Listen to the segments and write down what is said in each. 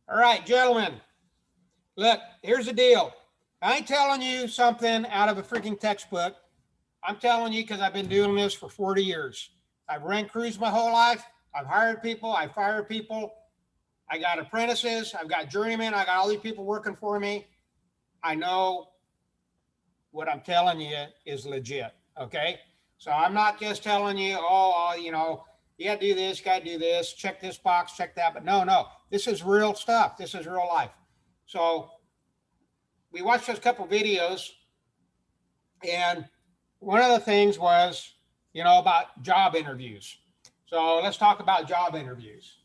All right, gentlemen, look, here's the deal. I ain't telling you something out of a freaking textbook. I'm telling you because I've been doing this for 40 years. I've ran crews my whole life. I've hired people. I've fired people. I got apprentices. I've got journeymen. I got all these people working for me. I know what I'm telling you is legit. Okay. So I'm not just telling you, you got to do this, you got to do this, check this box, check that. But no, this is real stuff. This is real life. So we watched those couple videos, and one of the things was, about job interviews. So let's talk about job interviews.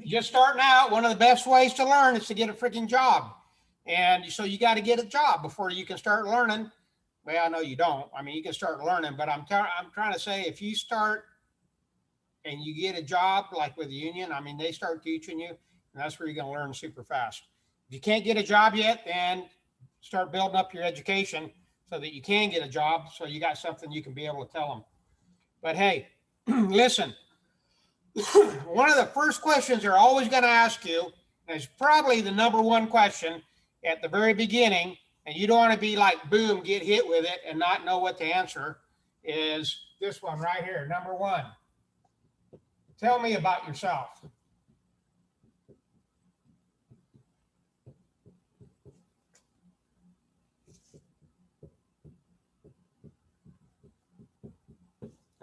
Just starting out, one of the best ways to learn is to get a freaking job. And so you got to get a job before you can start learning. Well, I know you don't. I mean, you can start learning, but I'm trying to say if you start and you get a job like with the union, I mean, they start teaching you, and that's where you're going to learn super fast. If you can't get a job yet, then start building up your education so that you can get a job, so you got something you can be able to tell them. But hey, listen, one of the first questions they're always going to ask you, and it's probably the number one question at the very beginning, and you don't want to be like, boom, get hit with it and not know what to answer, is this one right here. Number one, tell me about yourself.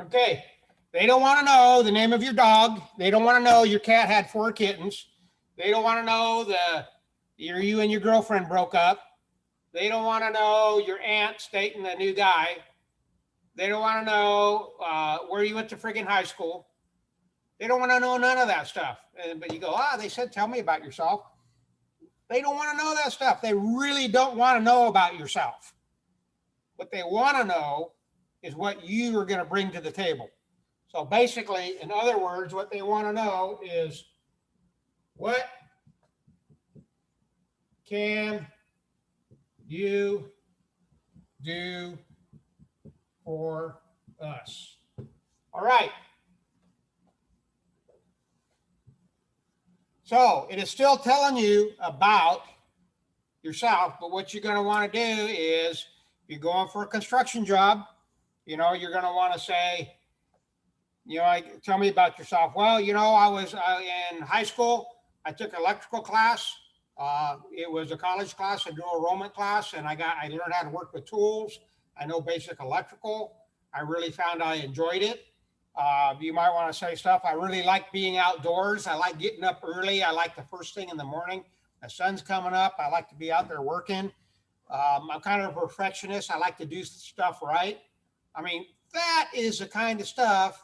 Okay, they don't want to know the name of your dog. They don't want to know your cat had 4 kittens. They don't want to know you and your girlfriend broke up. They don't want to know your aunt's dating a new guy. They don't want to know where you went to friggin' high school. They don't want to know none of that stuff. But you go, they said, tell me about yourself. They don't want to know that stuff. They really don't want to know about yourself. What they want to know is what you are going to bring to the table. So basically, in other words, what they want to know is what can you do for us? All right. So it is still telling you about yourself, but what you're going to want to do is, if you're going for a construction job, you're going to want to say, tell me about yourself. Well, I was in high school. I took electrical class. It was a college class, a dual enrollment class, and I learned how to work with tools. I know basic electrical. I really found I enjoyed it. You might want to say stuff. I really like being outdoors. I like getting up early. I like the first thing in the morning. The sun's coming up. I like to be out there working. I'm kind of a perfectionist. I like to do stuff right. I mean, that is the kind of stuff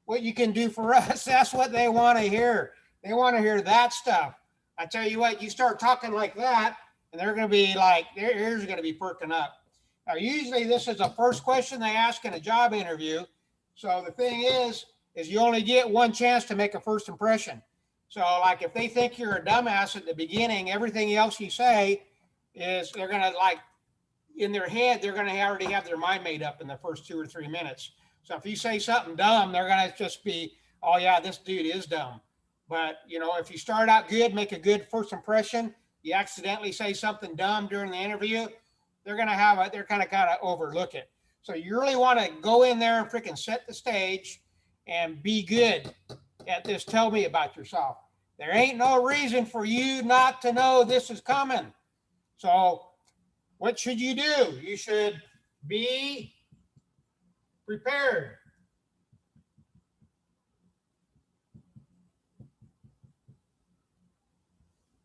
what you can do for us. That's what they want to hear. They want to hear that stuff. I tell you what, you start talking like that, and they're going to be like, their ears are going to be perking up. Now, usually this is the first question they ask in a job interview. So the thing is you only get one chance to make a first impression. So like if they think you're a dumbass at the beginning, everything else you say is they're going to in their head, they're going to already have their mind made up in the first 2 or 3 minutes. So if you say something dumb, they're going to just be, oh yeah, this dude is dumb. But if you start out good, make a good first impression, you accidentally say something dumb during the interview, they're going to kind of overlook it. So you really want to go in there and freaking set the stage and be good at this. Tell me about yourself. There ain't no reason for you not to know this is coming. So what should you do? You should be prepared.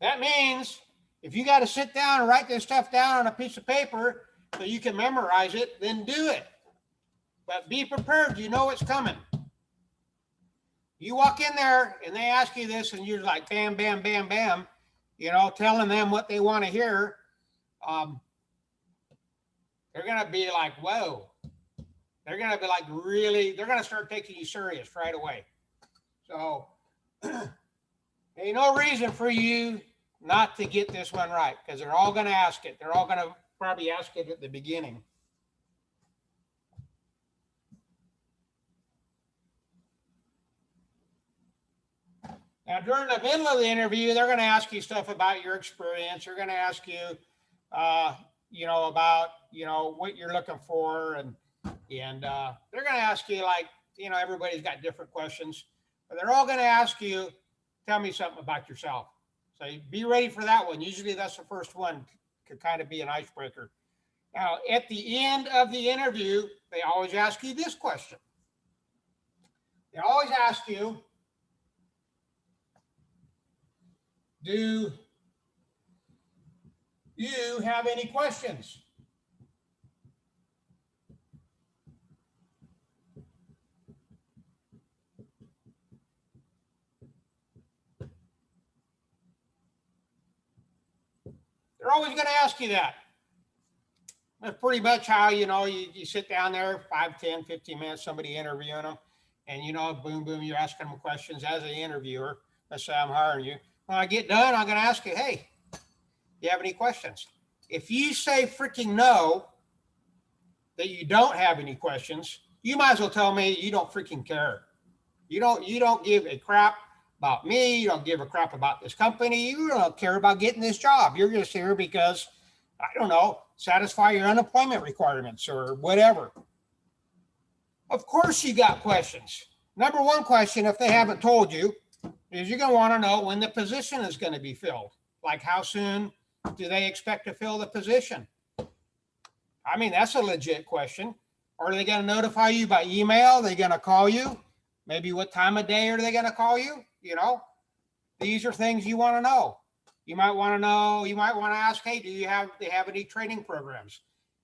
That means if you got to sit down and write this stuff down on a piece of paper so you can memorize it, then do it. But be prepared. You know it's coming. You walk in there and they ask you this and you're like, bam, bam, bam, bam, telling them what they want to hear. They're going to be like, whoa. They're going to be like, really, they're going to start taking you serious right away. So ain't no reason for you not to get this one right, because they're all going to ask it. They're all going to probably ask it at the beginning. Now, during the middle of the interview, they're going to ask you stuff about your experience. They're going to ask you, about, what you're looking for. And they're going to ask you, like, everybody's got different questions, but they're all going to ask you, tell me something about yourself. So be ready for that one. Usually that's the first one, could kind of be an icebreaker. Now, at the end of the interview, they always ask you this question. They always ask you, do you have any questions? They're always going to ask you that. That's pretty much how, you sit down there 5, 10, 15 minutes, somebody interviewing them, and, boom, boom, you're asking them questions as an interviewer. Let's say I'm hiring you. When I get done, I'm going to ask you, hey, do you have any questions? If you say freaking no, that you don't have any questions, you might as well tell me you don't freaking care. You don't give a crap about me. You don't give a crap about this company. You don't care about getting this job. You're just here because, I don't know, satisfy your unemployment requirements or whatever. Of course you got questions. Number one question, if they haven't told you, is you're going to want to know when the position is going to be filled. Like, how soon do they expect to fill the position? I mean, that's a legit question. Are they going to notify you by email? Are they going to call you? Maybe what time of day are they going to call you? These are things you want to know. You might want to ask, hey, do they have any training programs?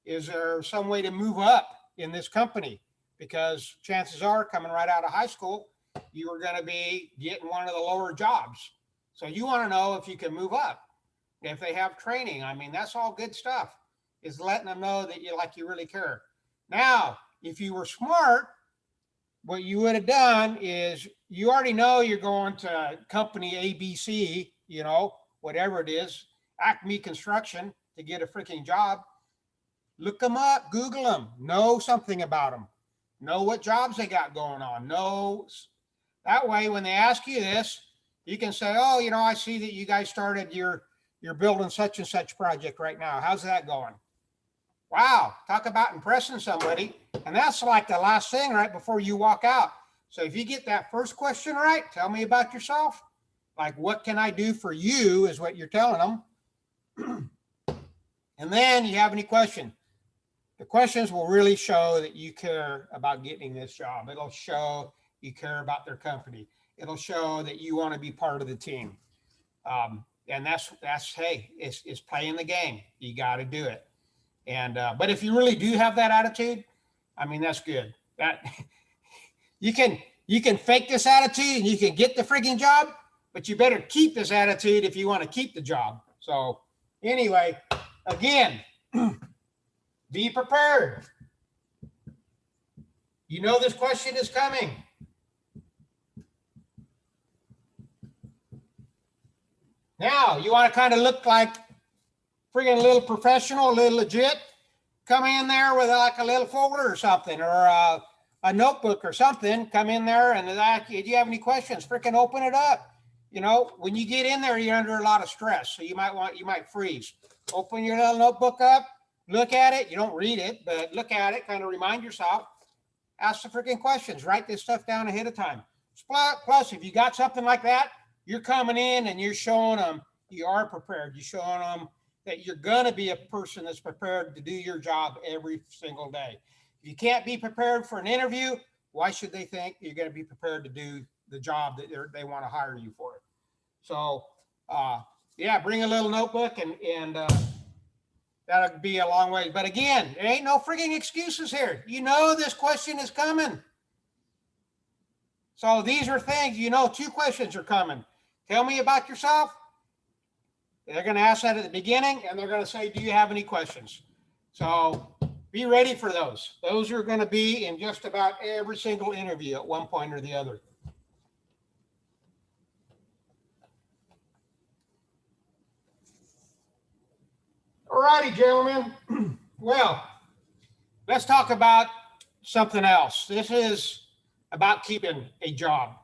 Is there some way to move up in this company? Because chances are, coming right out of high school, you are going to be getting one of the lower jobs. So you want to know if you can move up, if they have training. I mean, that's all good stuff, is letting them know that you really care. Now, if you were smart, what you would have done is, you already know you're going to company ABC, whatever it is, Acme Construction, to get a freaking job. Look them up, Google them, know something about them, know what jobs they got going on. That way, when they ask you this, you can say, oh, I see that you guys started you're building such and such project right now. How's that going? Wow, talk about impressing somebody. And that's like the last thing right before you walk out. So if you get that first question right, tell me about yourself. Like, what can I do for you is what you're telling them. And then you have any question. The questions will really show that you care about getting this job. It'll show you care about their company. It'll show that you want to be part of the team. And that's hey, it's playing the game. You got to do it. And but if you really do have that attitude, I mean, that's good. That you can fake this attitude and you can get the freaking job, but you better keep this attitude if you want to keep the job. So anyway, again, be prepared. This question is coming. Now, you want to kind of look like freaking a little professional, a little legit. Come in there with like a little folder or something, or a notebook or something. Come in there and ask, do you have any questions? Freaking open it up. When you get in there, you're under a lot of stress, so you might freeze. Open your little notebook up, look at it. You don't read it, but look at it, kind of remind yourself. Ask the freaking questions. Write this stuff down ahead of time. Plus, if you got something like that, you're coming in and you're showing them you are prepared. You're showing them that you're going to be a person that's prepared to do your job every single day. If you can't be prepared for an interview, why should they think you're going to be prepared to do the job that they want to hire you for it? So, bring a little notebook and that'll be a long way. But again, there ain't no freaking excuses here. This question is coming. So these are things, 2 questions are coming. Tell me about yourself. They're going to ask that at the beginning, and they're going to say, do you have any questions? So be ready for those. Those are going to be in just about every single interview at one point or the other. All righty, gentlemen. Well, let's talk about something else. This is about keeping a job.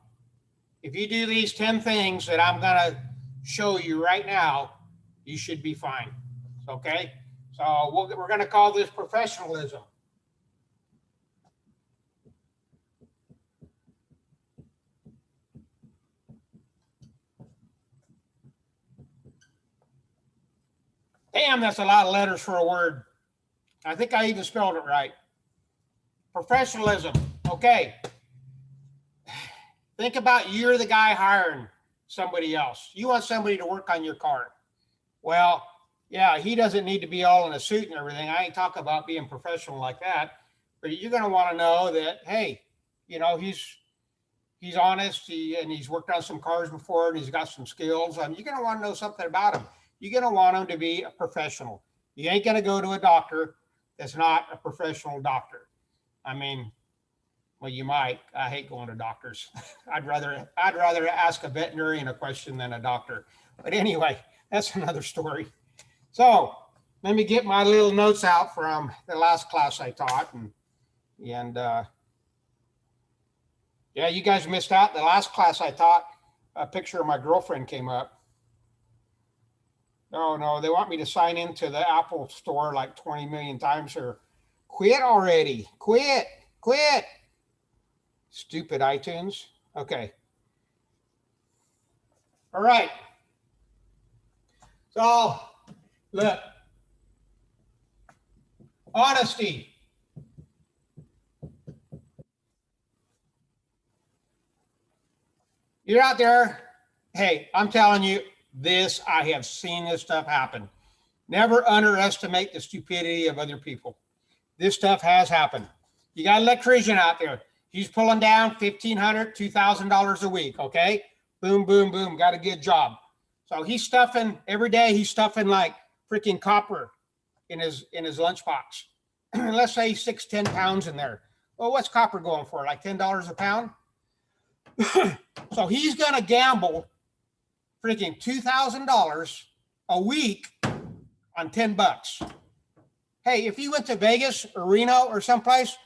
If you do these 10 things that I'm going to show you right now, you should be fine. Okay? So we're going to call this professionalism. Damn, that's a lot of letters for a word. I think I even spelled it right. Professionalism. Okay. Think about you're the guy hiring somebody else. You want somebody to work on your car. Well, yeah, he doesn't need to be all in a suit and everything. I ain't talking about being professional like that. But you're going to want to know that, hey, you know, he's honest, and he's worked on some cars before, and he's got some skills. You're going to want to know something about him. You're going to want him to be a professional. You ain't going to go to a doctor that's not a professional doctor. I mean, well, you might. I hate going to doctors. I'd rather ask a veterinarian a question than a doctor. But anyway, that's another story. So let me get my little notes out from the last class I taught, and yeah, you guys missed out. The last class I taught, a picture of my girlfriend came up. No, they want me to sign into the Apple store like 20 million times here. Quit already. Quit. Stupid iTunes. Okay. All right. So, look. Honesty. You're out there. Hey, I'm telling you this. I have seen this stuff happen. Never underestimate the stupidity of other people. This stuff has happened. You got an electrician out there. He's pulling down $1,500, $2,000 a week. Okay. Boom, boom, boom. Got a good job. So he's stuffing every day. He's stuffing like freaking copper in his lunchbox. Let's say 6-10 pounds in there. Well, what's copper going for? Like $10 a pound? So he's going to gamble freaking $2,000 a week on $10. Hey, if you went to Vegas or Reno or someplace,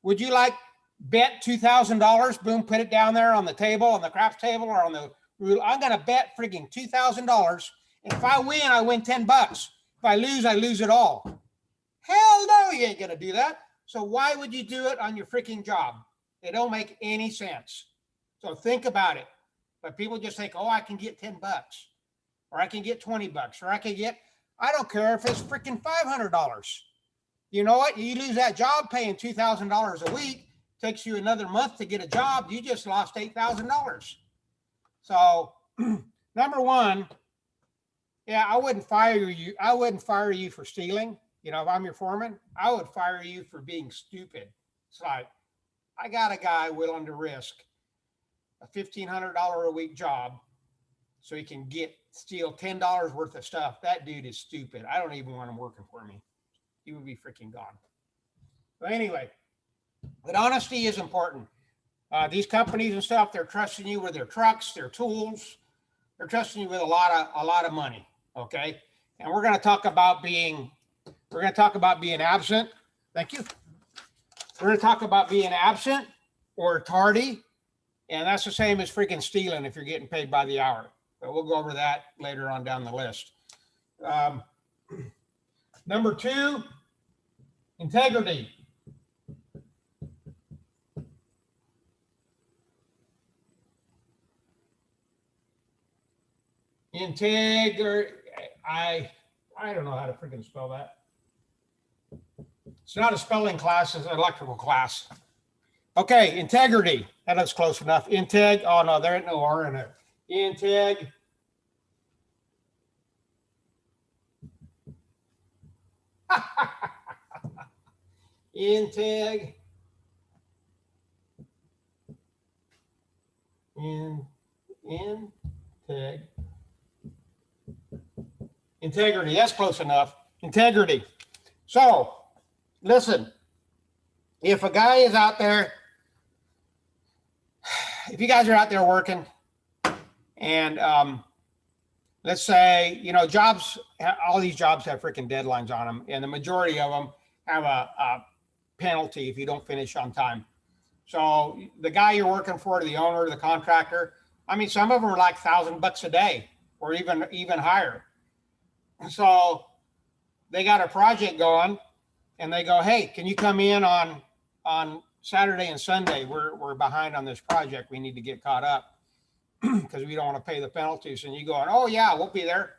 would you like bet $2,000? Boom, put it down there on the table, on the craps table, or on the rule. I'm going to bet freaking $2,000. And if I win, I win $10. If I lose it all. Hell no, you ain't going to do that. So why would you do it on your freaking job? It don't make any sense. So think about it. But people just think, oh, I can get $10, or I can get $20, or I don't care if it's freaking $500. You know what? You lose that job paying $2,000 a week, takes you another month to get a job. You just lost $8,000. So number one, yeah, I wouldn't fire you. I wouldn't fire you for stealing. You know, if I'm your foreman, I would fire you for being stupid. It's like, I got a guy willing to risk a $1,500 a week job so he can steal $10 worth of stuff. That dude is stupid. I don't even want him working for me. He would be freaking gone. But anyway, but honesty is important. These companies and stuff, they're trusting you with their trucks, their tools. They're trusting you with a lot of money. Okay. And we're going to talk about being absent. Thank you. We're going to talk about being absent or tardy. And that's the same as freaking stealing if you're getting paid by the hour. But we'll go over that later on down the list. Number two, integrity. I don't know how to freaking spell that. It's not a spelling class, it's an electrical class. Okay, integrity. That's close enough. Integ. Oh no, there ain't no R in it. Integ. Integ. Integ. Integrity. That's close enough. Integrity. So, listen. If a guy is out there, if you guys are out there working and let's say, jobs, all these jobs have freaking deadlines on them, and the majority of them have a penalty if you don't finish on time. So the guy you're working for, the owner, the contractor, I mean, some of them are like $1,000 a day or even higher. So they got a project going, and they go, "Hey, can you come in on Saturday and Sunday? We're behind on this project. We need to get caught up because we don't want to pay the penalties." And you go, "Oh yeah, we'll be there.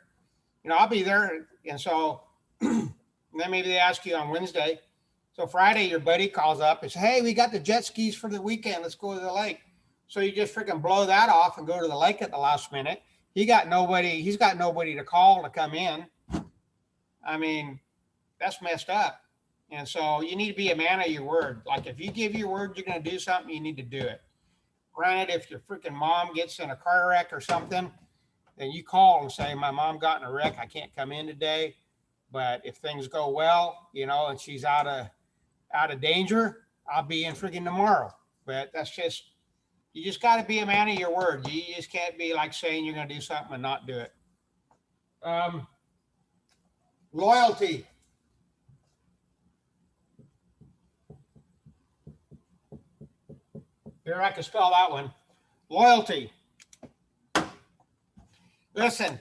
I'll be there." And so then maybe they ask you on Wednesday. So Friday, your buddy calls up and says, "Hey, we got the jet skis for the weekend. Let's go to the lake." So you just freaking blow that off and go to the lake at the last minute. He's got nobody to call to come in. I mean, that's messed up. And so you need to be a man of your word. Like if you give your word you're going to do something, you need to do it. Granted, if your freaking mom gets in a car wreck or something, then you call and say, "My mom got in a wreck. I can't come in today. But if things go well, and she's out of danger, I'll be in freaking tomorrow." But you just got to be a man of your word. You just can't be like saying you're going to do something and not do it. Loyalty. Here, I can spell that one. Loyalty. Listen,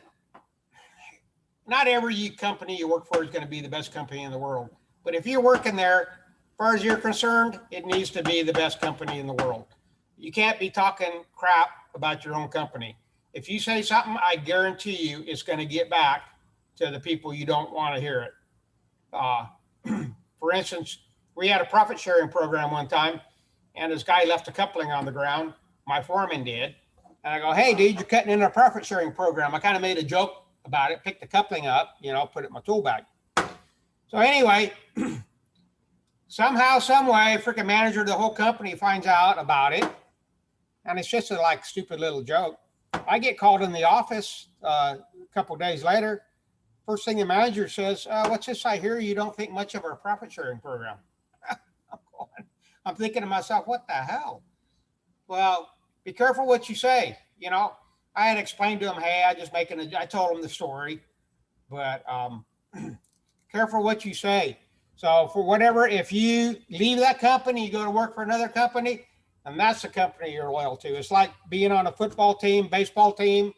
not every company you work for is going to be the best company in the world. But if you're working there, as far as you're concerned, it needs to be the best company in the world. You can't be talking crap about your own company. If you say something, I guarantee you it's going to get back to the people you don't want to hear it. For instance, we had a profit sharing program one time, and this guy left a coupling on the ground. My foreman did. And I go, "Hey, dude, you're cutting into a profit sharing program." I kind of made a joke about it, picked the coupling up, put it in my tool bag. So anyway, somehow, some way, freaking manager of the whole company finds out about it. And it's just a stupid little joke. I get called in the office a couple of days later. First thing the manager says, "What's this I hear? You don't think much of our profit sharing program." I'm thinking to myself, what the hell? Well, be careful what you say. I had explained to him, "Hey, I told him the story, but careful what you say." So for whatever, if you leave that company, you go to work for another company, and that's the company you're loyal to. It's like being on a football team, baseball team.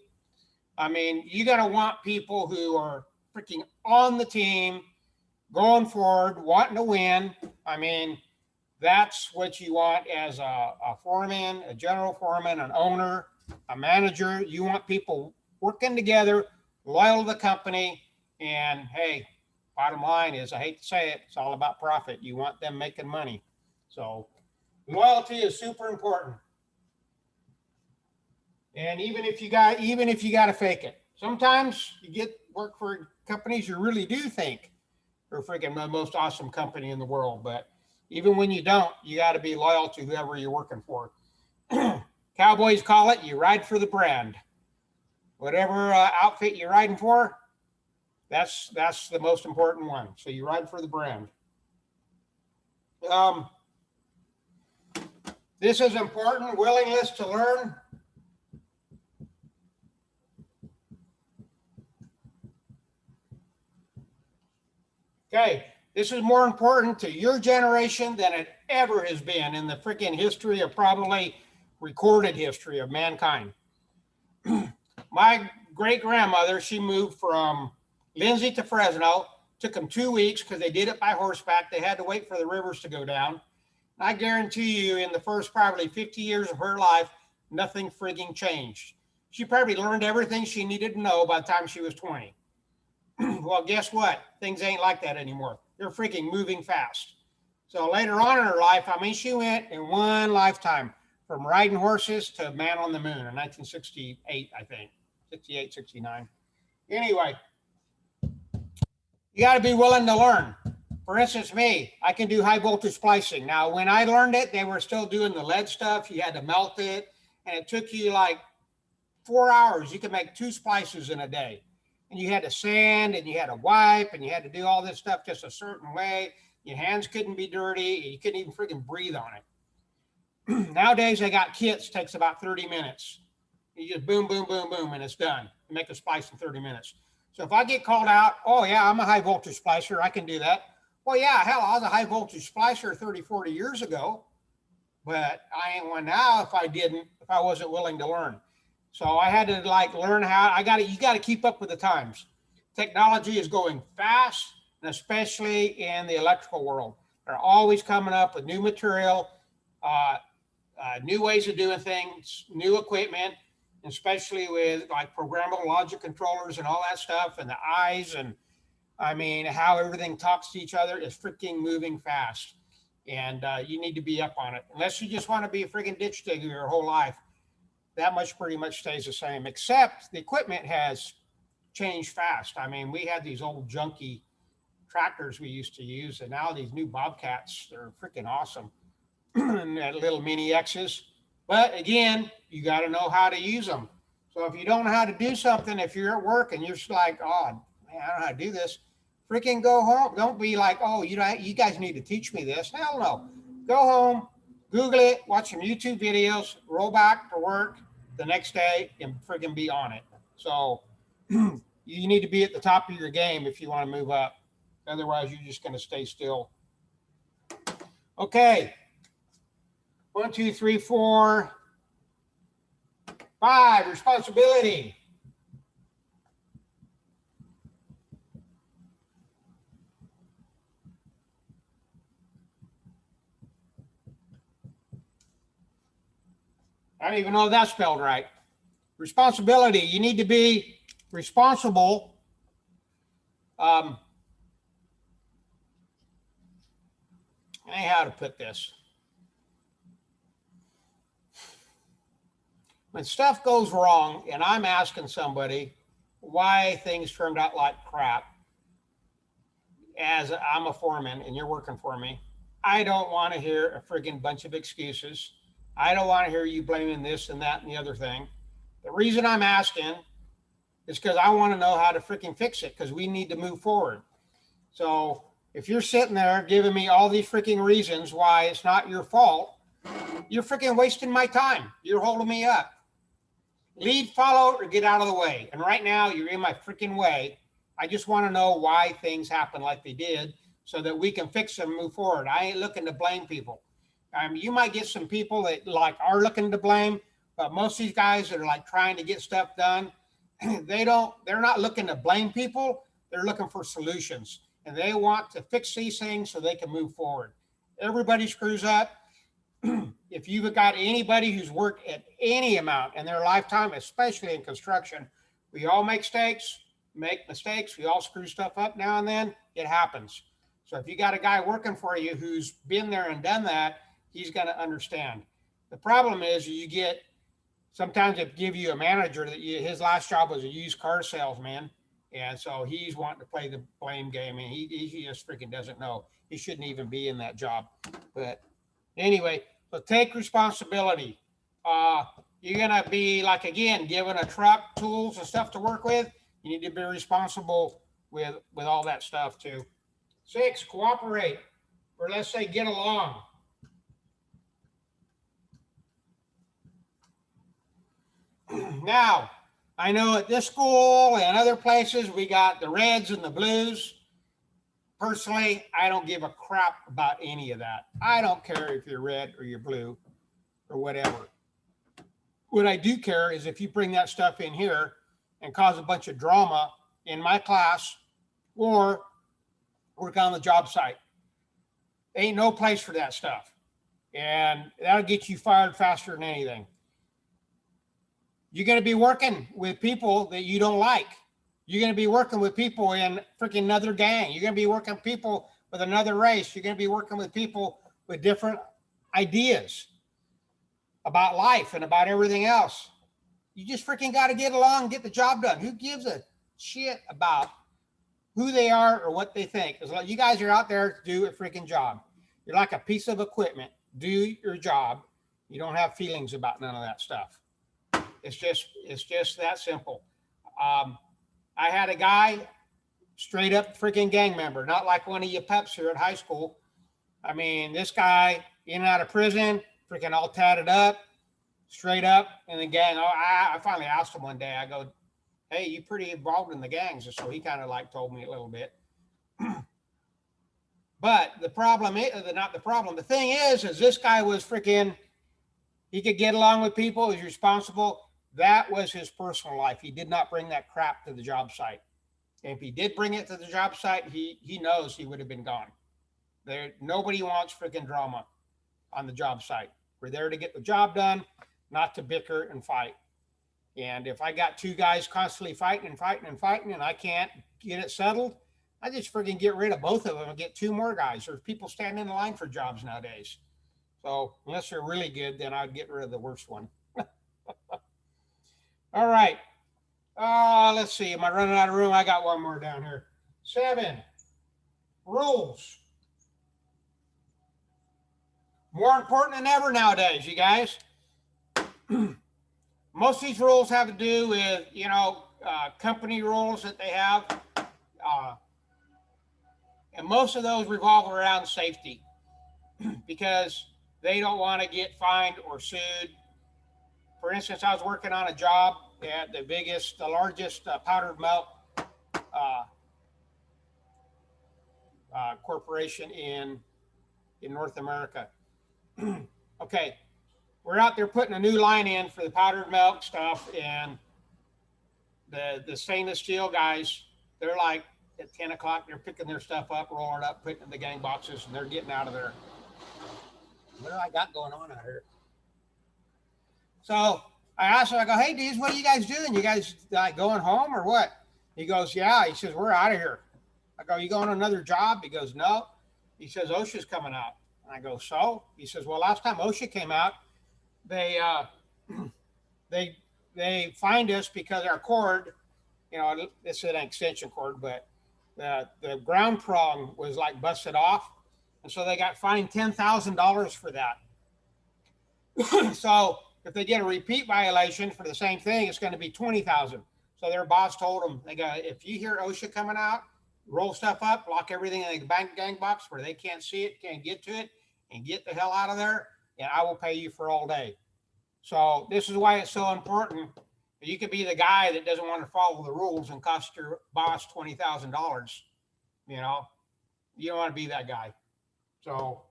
I mean, you got to want people who are freaking on the team, going forward, wanting to win. I mean, that's what you want as a foreman, a general foreman, an owner, a manager. You want people working together, loyal to the company. And hey, bottom line is, I hate to say it, it's all about profit. You want them making money. So loyalty is super important. And even if you got to fake it, sometimes you get work for companies you really do think are freaking the most awesome company in the world. But even when you don't, you got to be loyal to whoever you're working for. Cowboys call it, you ride for the brand. Whatever outfit you're riding for, that's the most important one. So you ride for the brand. This is important, willingness to learn. Okay, this is more important to your generation than it ever has been in the freaking history of probably recorded history of mankind. My great grandmother, she moved from Lindsay to Fresno. Took them 2 weeks because they did it by horseback. They had to wait for the rivers to go down. I guarantee you, in the first probably 50 years of her life, nothing frigging changed. She probably learned everything she needed to know by the time she was 20. Well, guess what? Things ain't like that anymore. They're freaking moving fast. So later on in her life, I mean, she went in one lifetime from riding horses to man on the moon in 1968, I think. 68, 69. Anyway, you got to be willing to learn. For instance, me, I can do high voltage splicing. Now, when I learned it, they were still doing the lead stuff. You had to melt it, and it took you like 4 hours. You could make 2 splices in a day. And you had to sand, and you had to wipe, and you had to do all this stuff just a certain way. Your hands couldn't be dirty. You couldn't even freaking breathe on it. Nowadays, they got kits, takes about 30 minutes. You just boom, boom, boom, boom, and it's done. make a splice in 30 minutes. So if I get called out, oh yeah, I'm a high voltage splicer, I can do that. Well, yeah, hell, I was a high voltage splicer 30, 40 years ago, but I ain't one now if I wasn't willing to learn. So I had to like learn how you got to keep up with the times. Technology is going fast, and especially in the electrical world. They're always coming up with new material, new ways of doing things, new equipment, especially with like programmable logic controllers and all that stuff, and the eyes, and I mean, how everything talks to each other is freaking moving fast. And you need to be up on it. Unless you just want to be a freaking ditch digger your whole life, that much pretty much stays the same, except the equipment has changed fast. I mean, we had these old junky tractors we used to use, and now these new Bobcats, they're freaking awesome. And little mini X's. But again, you got to know how to use them. So if you don't know how to do something, if you're at work and you're just like, oh, man, I don't know how to do this, freaking go home. Don't be like, oh, you guys need to teach me this. Hell no. Go home, Google it, watch some YouTube videos, roll back to work the next day and freaking be on it. So you need to be at the top of your game if you want to move up. Otherwise, you're just going to stay still. Okay. 1, 2, 3, 4, 5, responsibility. I don't even know if that's spelled right. Responsibility. You need to be responsible. I don't know how to put this. When stuff goes wrong and I'm asking somebody why things turned out like crap, as I'm a foreman and you're working for me, I don't want to hear a friggin' bunch of excuses. I don't want to hear you blaming this and that and the other thing. The reason I'm asking is because I want to know how to freaking fix it, because we need to move forward. So if you're sitting there giving me all these freaking reasons why it's not your fault, you're freaking wasting my time. You're holding me up. Lead, follow, or get out of the way. And right now, you're in my freaking way. I just want to know why things happen like they did so that we can fix them and move forward. I ain't looking to blame people. You might get some people that like are looking to blame, but most of these guys that are like trying to get stuff done, they're not looking to blame people. They're looking for solutions, and they want to fix these things so they can move forward. Everybody screws up. If you've got anybody who's worked at any amount in their lifetime, especially in construction, we all make mistakes. We all screw stuff up now and then. It happens. So if you got a guy working for you who's been there and done that, he's going to understand. The problem is sometimes they give you a manager that his last job was a used car salesman. And so he's wanting to play the blame game, and he just freaking doesn't know. He shouldn't even be in that job. But anyway, so take responsibility. You're going to be like, again, given a truck, tools and stuff to work with. You need to be responsible with all that stuff too. 6, cooperate, or let's say get along. Now, I know at this school and other places, we got the reds and the blues. Personally, I don't give a crap about any of that. I don't care if you're red or you're blue or whatever. What I do care is if you bring that stuff in here and cause a bunch of drama in my class or work on the job site. Ain't no place for that stuff. And that'll get you fired faster than anything. You're going to be working with people that you don't like. You're going to be working with people in freaking another gang. You're going to be working with people with another race. You're going to be working with people with different ideas about life and about everything else. You just freaking got to get along and get the job done. Who gives a shit about who they are or what they think? As long as you guys are out there to do a freaking job. You're like a piece of equipment. Do your job. You don't have feelings about none of that stuff. It's just that simple. I had a guy, straight up freaking gang member, not like one of you pups here at high school. I mean, this guy in and out of prison, freaking all tatted up, straight up in the gang. I finally asked him one day, I go, hey, you pretty involved in the gangs. And so he kind of like told me a little bit. But the problem is, not the problem, the thing is this guy was freaking, he could get along with people, he was responsible. That was his personal life. He did not bring that crap to the job site. And if he did bring it to the job site, he knows he would have been gone. Nobody wants freaking drama on the job site. We're there to get the job done, not to bicker and fight. And if I got two guys constantly fighting and fighting and fighting and I can't get it settled, I just freaking get rid of both of them and get two more guys. There's people standing in line for jobs nowadays. So unless they're really good, then I'd get rid of the worst one. All right. Let's see. Am I running out of room? I got one more down here. 7, rules. More important than ever nowadays, you guys. Most of these rules have to do with, company rules that they have. And most of those revolve around safety because they don't want to get fined or sued. For instance, I was working on a job at the largest powdered milk corporation in North America. Okay, we're out there putting a new line in for the powdered milk stuff, and the stainless steel guys, they're like at 10 o'clock, they're picking their stuff up, rolling it up, putting it in the gang boxes, and they're getting out of there. What do I got going on out here? So I asked him, I go, hey, dudes, what are you guys doing? You guys going home or what? He goes, yeah. He says, we're out of here. I go, you going to another job? He goes, no. He says, OSHA's coming out. And I go, so? He says, well, last time OSHA came out, they fined us because our cord, this is an extension cord, but the ground prong was like busted off. And so they got fined $10,000 for that. So if they get a repeat violation for the same thing, it's going to be $20,000. So their boss told them, they go, if you hear OSHA coming out, roll stuff up, lock everything in the gang box where they can't see it, can't get to it, and get the hell out of there, and I will pay you for all day. So this is why it's so important. You could be the guy that doesn't want to follow the rules and cost your boss $20,000. You don't want to be that guy. So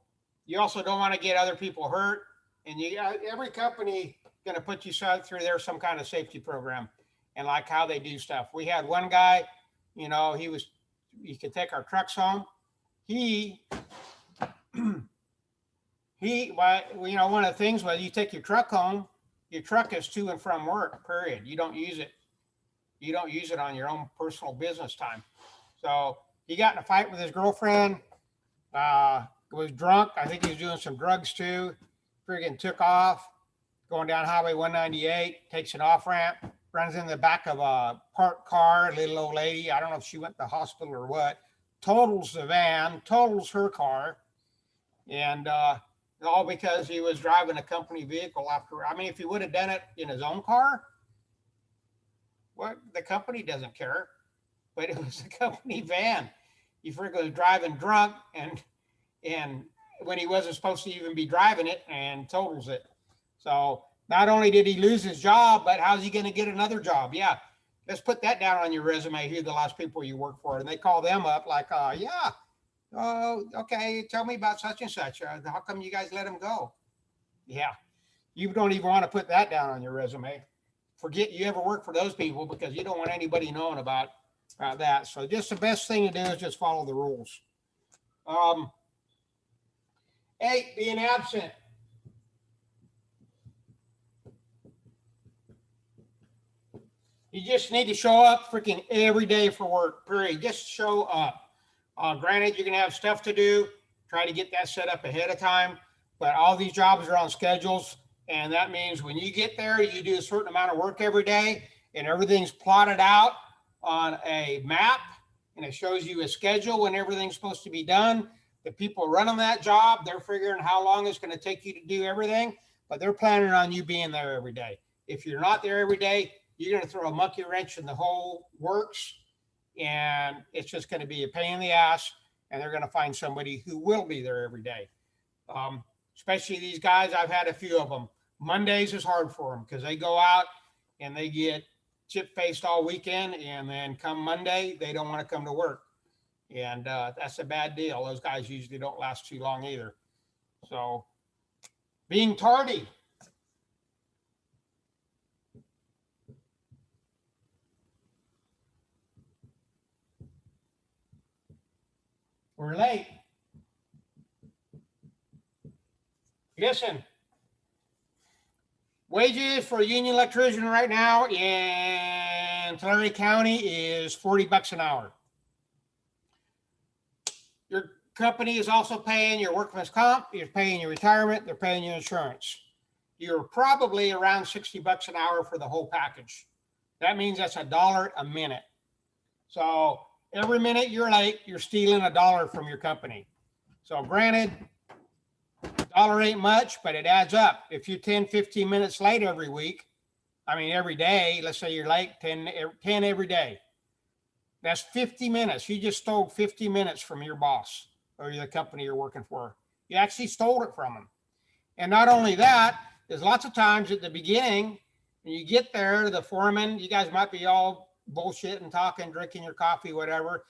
you also don't want to get other people hurt. And every company going to put you through there some kind of safety program and like how they do stuff. We had one guy, he could take our trucks home. One of the things was you take your truck home, your truck is to and from work, period. You don't use it. You don't use it on your own personal business time. So he got in a fight with his girlfriend, was drunk. I think he was doing some drugs too. Friggin' took off, going down Highway 198, takes an off ramp, runs in the back of a parked car, a little old lady. I don't know if she went to the hospital or what. Totals the van, totals her car. And all because he was driving a company vehicle after. I mean, if he would have done it in his own car, the company doesn't care. But it was a company van. He freaking was driving drunk and when he wasn't supposed to even be driving it, and totals it. So not only did he lose his job, but how's he going to get another job? Yeah, let's put that down on your resume. Who are the last people you work for? And they call them up like, yeah, oh, okay, tell me about such and such. How come you guys let him go? Yeah, you don't even want to put that down on your resume. Forget you ever work for those people because you don't want anybody knowing about that. So just the best thing to do is just follow the rules. 8, being absent. You just need to show up freaking every day for work, period. Just show up. Granted, you're going to have stuff to do. Try to get that set up ahead of time. But all these jobs are on schedules. And that means when you get there, you do a certain amount of work every day. And everything's plotted out on a map. And it shows you a schedule when everything's supposed to be done. The people running that job, they're figuring how long it's going to take you to do everything, but they're planning on you being there every day. If you're not there every day, you're going to throw a monkey wrench in the whole works, and it's just going to be a pain in the ass, and they're going to find somebody who will be there every day. Especially these guys, I've had a few of them. Mondays is hard for them because they go out and they get chip-faced all weekend, and then come Monday, they don't want to come to work. And that's a bad deal. Those guys usually don't last too long either. So being tardy. We're late. Listen, wages for a union electrician right now in Tulare County is $40 an hour. Your company is also paying your workman's comp, you're paying your retirement, they're paying your insurance. You're probably around $60 an hour for the whole package. That means that's $1 a minute. So every minute you're late, you're stealing $1 from your company. So granted, $1 ain't much, but it adds up. If you're 10, 15 minutes late every week, I mean, every day, let's say you're late 10 every day. That's 50 minutes. You just stole 50 minutes from your boss or the company you're working for. You actually stole it from them. And not only that, there's lots of times at the beginning, when you get there, the foreman, you guys might be all bullshitting, talking, drinking your coffee, whatever.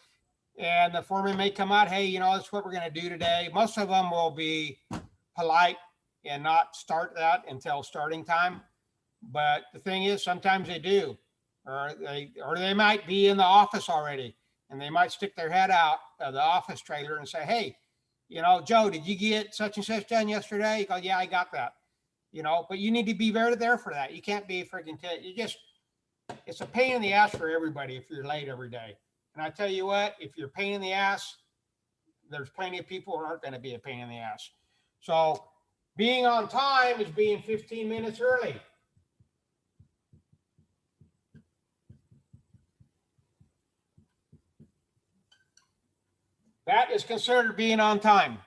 And the foreman may come out, hey, that's what we're going to do today. Most of them will be polite and not start that until starting time. But the thing is, sometimes they do. Or they might be in the office already, and they might stick their head out of the office trailer and say, hey, Joe, did you get such and such done yesterday? You go, yeah, I got that. But you need to be there for that. You can't be freaking, it's a pain in the ass for everybody if you're late every day. And I tell you what, if you're a pain in the ass, there's plenty of people who aren't going to be a pain in the ass. So being on time is being 15 minutes early. That is considered being on time.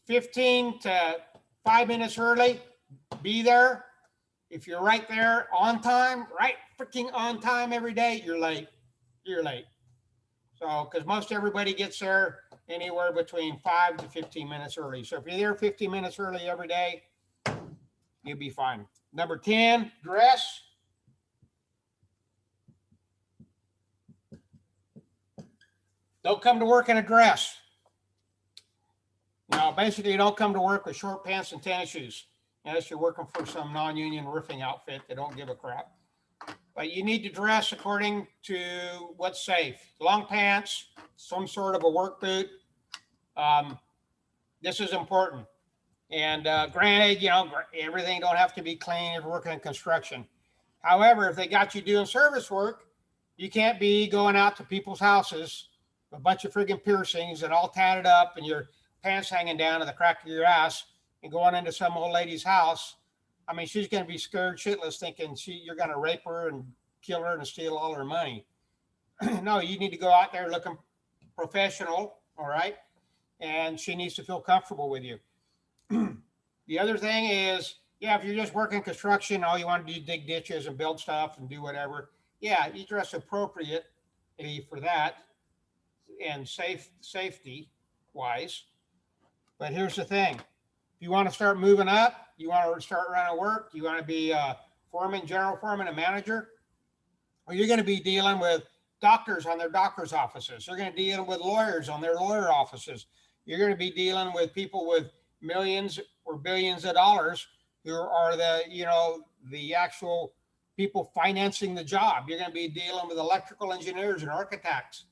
15 to 5 minutes early, be there. If you're right there on time, right freaking on time every day, you're late. You're late. So, because most everybody gets there anywhere between 5 to 15 minutes early. So if you're there 15 minutes early every day, you'll be fine. Number 10, dress. Don't come to work in a dress. Basically, you don't come to work with short pants and tennis shoes, unless you're working for some non-union roofing outfit that don't give a crap. But you need to dress according to what's safe. Long pants, some sort of a work boot. This is important. And granted, everything don't have to be clean if you're working in construction. However, if they got you doing service work, you can't be going out to people's houses, a bunch of friggin' piercings and all tatted up and your pants hanging down to the crack of your ass and going into some old lady's house. I mean, she's going to be scared shitless thinking you're going to rape her and kill her and steal all her money. No, you need to go out there looking professional, all right? And she needs to feel comfortable with you. The other thing is, if you're just working construction, all you want to do is dig ditches and build stuff and do whatever. Yeah, you dress appropriately for that and safety wise. But here's the thing. If you want to start moving up, you want to start running work, you want to be a foreman, general foreman, a manager, or you're going to be dealing with doctors on their doctor's offices. You're going to deal with lawyers on their lawyer offices. You're going to be dealing with people with millions or billions of dollars who are the actual people financing the job. You're going to be dealing with electrical engineers and architects.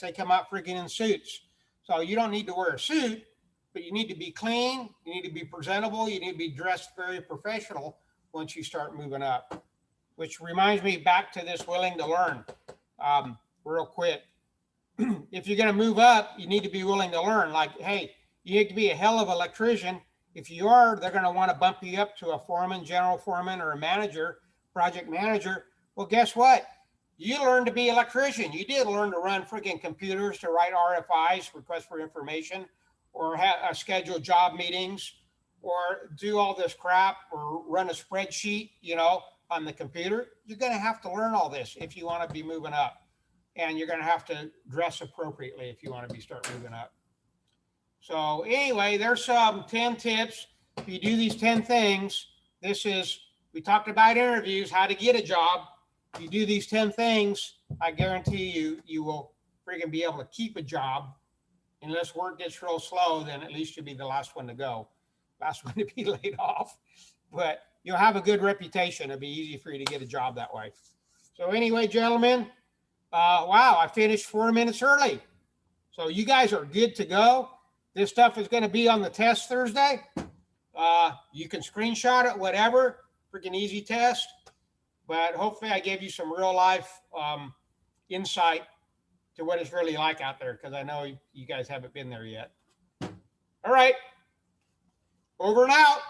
They come out freaking in suits. So you don't need to wear a suit, but you need to be clean. You need to be presentable. You need to be dressed very professional once you start moving up, which reminds me back to this willing to learn real quick. If you're going to move up, you need to be willing to learn. Like, hey, you need to be a hell of an electrician. If you are, they're going to want to bump you up to a foreman, general foreman, or a manager, project manager. Well, guess what? You learned to be an electrician. You did learn to run freaking computers to write RFIs, request for information, or schedule job meetings, or do all this crap, or run a spreadsheet, on the computer. You're going to have to learn all this if you want to be moving up. And you're going to have to dress appropriately if you want to start moving up. So anyway, there's some 10 tips. If you do these 10 things, this is We talked about interviews, how to get a job. If you do these 10 things, I guarantee you, you will freaking be able to keep a job. Unless work gets real slow, then at least you'll be the last one to go, last one to be laid off. But you'll have a good reputation. It'll be easy for you to get a job that way. So anyway, gentlemen, wow, I finished 4 minutes early. So you guys are good to go. This stuff is going to be on the test Thursday. You can screenshot it, whatever. Freaking easy test. But hopefully I gave you some real life insight to what it's really like out there, because I know you guys haven't been there yet. All right. Over and out.